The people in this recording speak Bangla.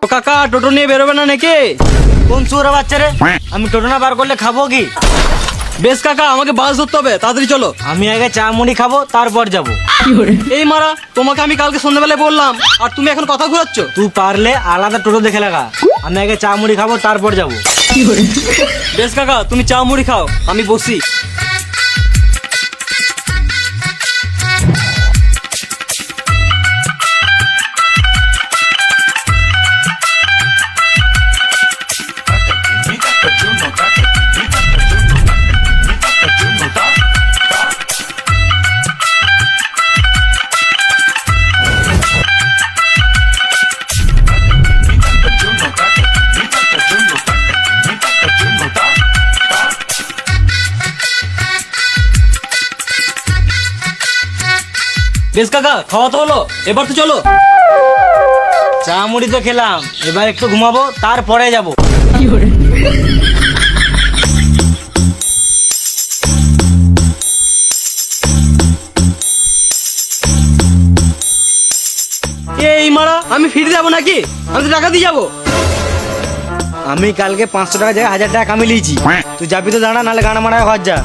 তো কাকা টোটো নিয়ে বেরোবে না নাকি? কোন সুরে বাচ্চা রে? আমি টোটো না বার করলে খাবো কি? বেশ কাকা, আমাকে বাস ধরতে হবে, তাড়াতাড়ি চলো। আমি আগে চা মুড়ি খাবো, তারপর যাবো। এই মারা, তোমাকে আমি কালকে সন্ধ্যাবেলায় বললাম, আর তুমি এখন কথা ঘুরাচ্ছ। তুই পারলে আলাদা টোটো দেখে লাগা। আমি আগে চা মুড়ি খাবো, তারপর যাবো। বেশ কাকা, তুমি চা মুড়ি খাও, আমি বসি। বেশ কাকা, খাওয়া তো হলো, এবার তো চলো। চা মুড়ি তো খেলাম, এবার একটু ঘুমাবো, তারপরে যাবো। এই মারা, আমি ফিরে যাবো নাকি? আমি তো টাকা দিয়ে যাবো। আমি কালকে 500 টাকা জায়গায় 1000 টাকা কামিয়ে লিয়েছি। তুই যাবি তো দাঁড়া, নাহলে গানা মারা ঘর যা।